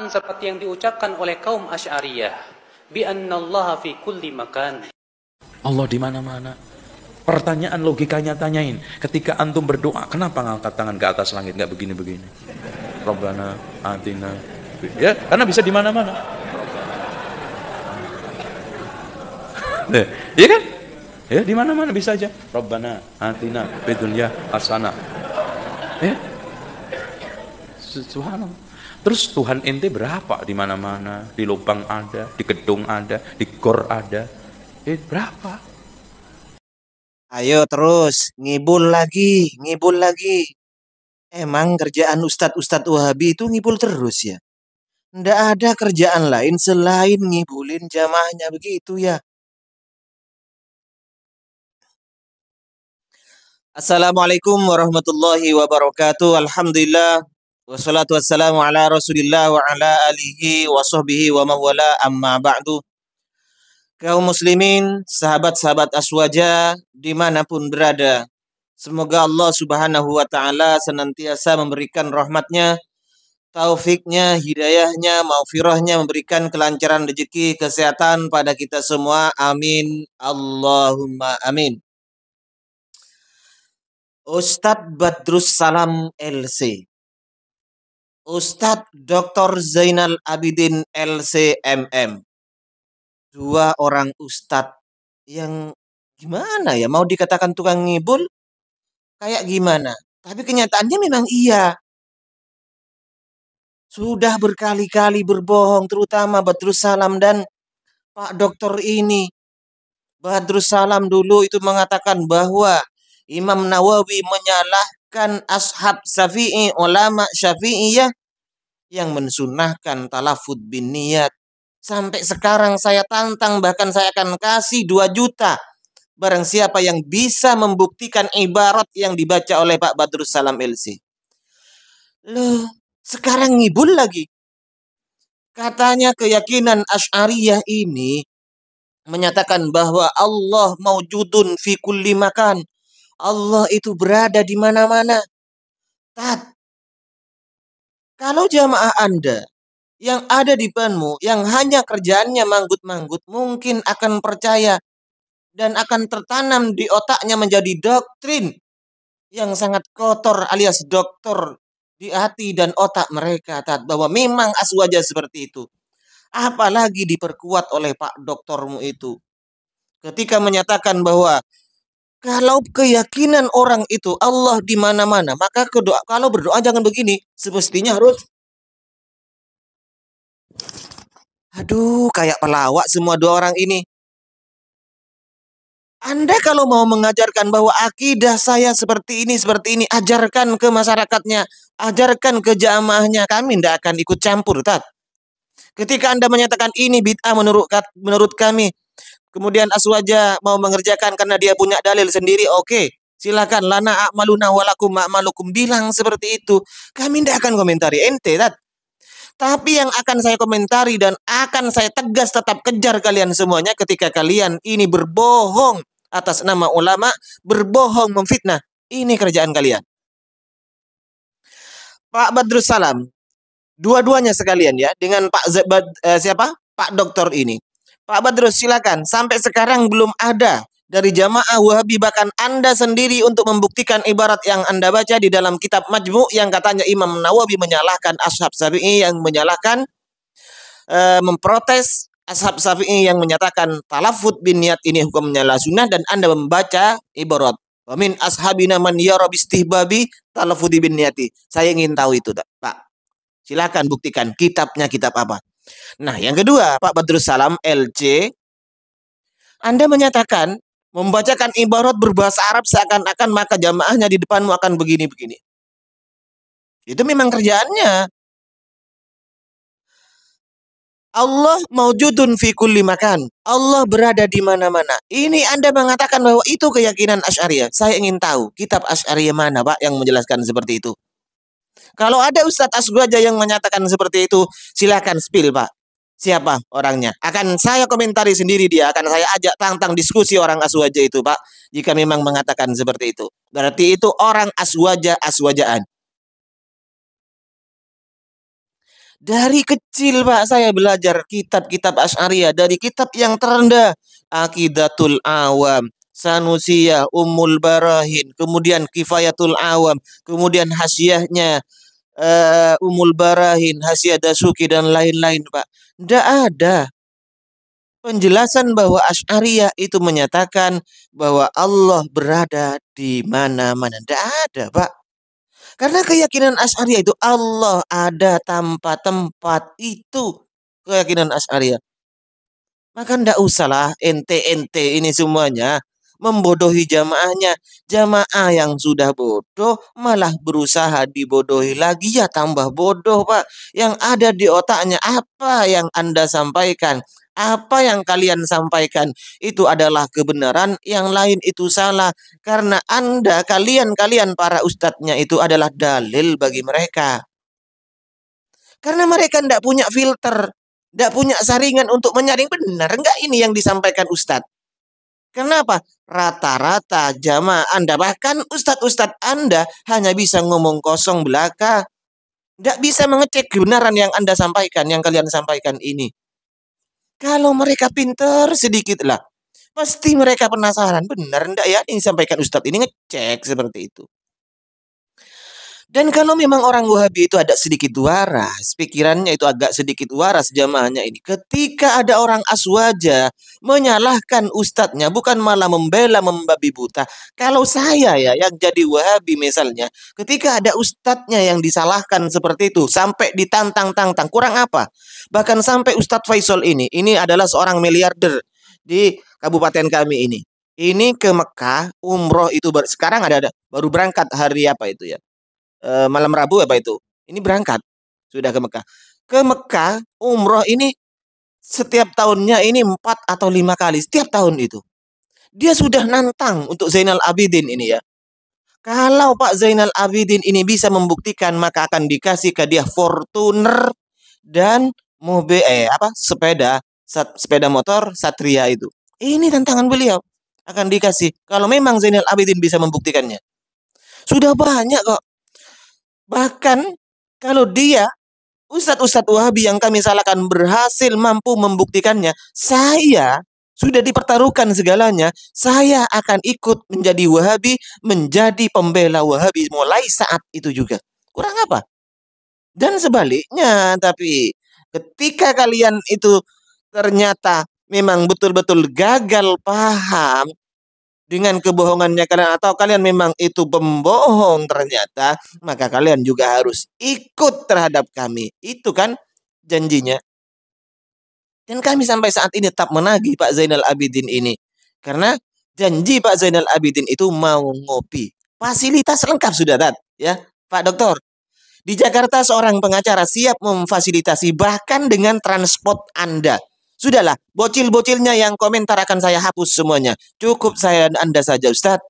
seperti yang diucapkan oleh kaum Asy'ariyah, bi annallaha fi kulli makan. Allah di mana-mana. Pertanyaan logikanya tanyain, ketika antum berdoa, kenapa ngangkat tangan ke atas langit nggak begini-begini? Rabbana atina, ya karena bisa di mana-mana. Iya kan? Ya di mana-mana bisa aja. Rabbana atina fid dunya hasanah. Ya. Subhanallah. Terus Tuhan ente berapa di mana-mana? Di lubang ada, di gedung ada, di gor ada. Berapa? Ayo terus, ngibul lagi, ngibul lagi. Emang kerjaan Ustadz Wahabi itu ngibul terus ya? Nggak ada kerjaan lain selain ngibulin jamaahnya begitu ya? Assalamualaikum warahmatullahi wabarakatuh. Alhamdulillah. Wassalatu wassalamu ala rasulillah wa ala alihi wa sahbihi wa mawala amma ba'du. Kaum muslimin, sahabat-sahabat Aswaja dimanapun berada, semoga Allah subhanahu wa ta'ala senantiasa memberikan rahmatnya, taufiknya, hidayahnya, maghfirahnya, memberikan kelancaran rezeki, kesehatan pada kita semua. Amin. Allahumma amin. Ustadz Badrus Salam LC, Ustadz Dr. Zainal Abidin LCMM, dua orang ustadz yang gimana ya, mau dikatakan tukang ngibul kayak gimana, tapi kenyataannya memang iya. Sudah berkali-kali berbohong, terutama Badrus Salam dan Pak Dokter ini. Badrus Salam dulu itu mengatakan bahwa Imam Nawawi menyalahkan ashab Syafi'i, ulama Syafi'iyah yang mensunahkan talafud bin niyat. Sampai sekarang saya tantang, bahkan saya akan kasih 2 juta barang siapa yang bisa membuktikan ibarat yang dibaca oleh Pak Badrus Salam LC. Loh, sekarang ngibul lagi. Katanya keyakinan Asy'ariyah ini menyatakan bahwa Allah maujudun fi kulli makan. Allah itu berada di mana-mana. Tat, kalau jamaah Anda yang ada di depanmu, yang hanya kerjaannya manggut-manggut, mungkin akan percaya dan akan tertanam di otaknya menjadi doktrin yang sangat kotor alias doktor di hati dan otak mereka, Tat, bahwa memang Aswaja seperti itu. Apalagi diperkuat oleh Pak doktormu itu ketika menyatakan bahwa kalau keyakinan orang itu Allah di mana-mana, maka kalau berdoa jangan begini. Semestinya harus, aduh, kayak pelawak semua 2 orang ini. Anda kalau mau mengajarkan bahwa akidah saya seperti ini, ajarkan ke masyarakatnya, ajarkan ke jamaahnya, kami tidak akan ikut campur, Tat. Ketika Anda menyatakan ini bid'ah menurut kami, kemudian Aswaja mau mengerjakan karena dia punya dalil sendiri, oke, silakan, lana a'maluna walakum a'malukum, bilang seperti itu. Kami tidak akan komentari ente, Tat. Tapi yang akan saya komentari dan akan saya tegas tetap kejar kalian semuanya ketika kalian ini berbohong atas nama ulama, berbohong memfitnah. Ini kerjaan kalian. Pak Badrus Salam, dua-duanya sekalian ya, dengan Pak Dokter ini. Pak Badrus, silakan. Sampai sekarang belum ada dari jamaah Wahabi, bahkan Anda sendiri, untuk membuktikan ibarat yang Anda baca di dalam kitab Majmu' yang katanya Imam Nawawi menyalahkan ashab Syafi'i, yang menyalahkan, memprotes ashab Syafi'i yang menyatakan talafud bin niyat ini hukumnya la sunnah, dan Anda membaca ibarat wa min ashabina man yara bistihbabi talafudi bin niyati. Saya ingin tahu itu, Pak. Silakan buktikan kitabnya, kitab apa. Nah, yang kedua, Pak Badrus Salam LC, Anda menyatakan membacakan ibarat berbahasa Arab seakan-akan maka jamaahnya di depanmu akan begini-begini. Itu memang kerjaannya. Allah maujudun fi kulli makan. Allah berada di mana-mana. Ini Anda mengatakan bahwa itu keyakinan Asy'ariyah. Saya ingin tahu kitab Asy'ariyah mana, Pak, yang menjelaskan seperti itu. Kalau ada Ustadz Aswaja yang menyatakan seperti itu, silakan spill, Pak. Siapa orangnya? Akan saya komentari sendiri dia. Akan saya ajak tantang diskusi orang Aswaja itu, Pak. Jika memang mengatakan seperti itu. Berarti itu orang Aswaja-Aswajaan. Dari kecil Pak saya belajar kitab-kitab Asy'ariyah dari kitab yang terendah, Aqidatul Awam, Sanusiyah, Ummul Barahin, kemudian Kifayatul Awam, kemudian hasyiahnya Ummul Barahin, Hasyiah Dasuki dan lain-lain Pak. Tidak ada penjelasan bahwa Asy'ariyah itu menyatakan bahwa Allah berada di mana-mana. Tidak ada Pak. Karena keyakinan Asy'ariyah itu Allah ada tanpa tempat, itu keyakinan Asy'ariyah. Maka ndak usahlah ente-ente ini semuanya membodohi jamaahnya. Jamaah yang sudah bodoh malah berusaha dibodohi lagi, ya tambah bodoh Pak. Yang ada di otaknya apa yang Anda sampaikan, apa yang kalian sampaikan itu adalah kebenaran, yang lain itu salah. Karena kalian para ustadznya itu adalah dalil bagi mereka. Karena mereka tidak punya filter, tidak punya saringan untuk menyaring benar enggak ini yang disampaikan ustadz. Kenapa? Rata-rata jamaah Anda, bahkan ustadz-ustadz Anda hanya bisa ngomong kosong belaka. Tidak bisa mengecek kebenaran yang Anda sampaikan, yang kalian sampaikan ini. Kalau mereka pintar sedikit lah, pasti mereka penasaran, benar enggak ya ini disampaikan ustadz ini, ngecek seperti itu. Dan kalau memang orang Wahabi itu ada sedikit waras, pikirannya itu agak sedikit waras jamaahnya ini. Ketika ada orang aswaja menyalahkan ustadznya, bukan malah membela membabi buta. Kalau saya ya yang jadi Wahabi misalnya, ketika ada ustadznya yang disalahkan seperti itu, sampai ditantang-tantang, kurang apa? Bahkan sampai Ustadz Faisal ini adalah seorang miliarder di kabupaten kami ini. Ini ke Mekah, umroh itu sekarang baru berangkat hari apa itu ya? Malam Rabu apa itu? Ini berangkat sudah ke Mekah. Ke Mekah umroh ini setiap tahunnya ini 4 atau 5 kali setiap tahun itu. Dia sudah nantang untuk Zainal Abidin ini ya. Kalau Pak Zainal Abidin ini bisa membuktikan, maka akan dikasih ke dia Fortuner dan mobil sepeda motor Satria itu. Ini tantangan beliau, akan dikasih kalau memang Zainal Abidin bisa membuktikannya. Sudah banyak kok. Bahkan kalau dia, ustadz-ustadz Wahabi yang kami salahkan berhasil mampu membuktikannya, saya sudah dipertaruhkan segalanya, saya akan ikut menjadi Wahabi, menjadi pembela Wahabi mulai saat itu juga. Kurang apa? Dan sebaliknya, tapi ketika kalian itu ternyata memang betul-betul gagal paham dengan kebohongannya kalian, atau kalian memang itu pembohong ternyata, maka kalian juga harus ikut terhadap kami. Itu kan janjinya. Dan kami sampai saat ini tetap menagih Pak Zainal Abidin ini. Karena janji Pak Zainal Abidin itu mau ngopi. Fasilitas lengkap sudah, ya Pak Dokter. Di Jakarta seorang pengacara siap memfasilitasi bahkan dengan transport Anda. Sudahlah, bocil-bocilnya yang komentar akan saya hapus semuanya. Cukup saya dan Anda saja, Ustadz.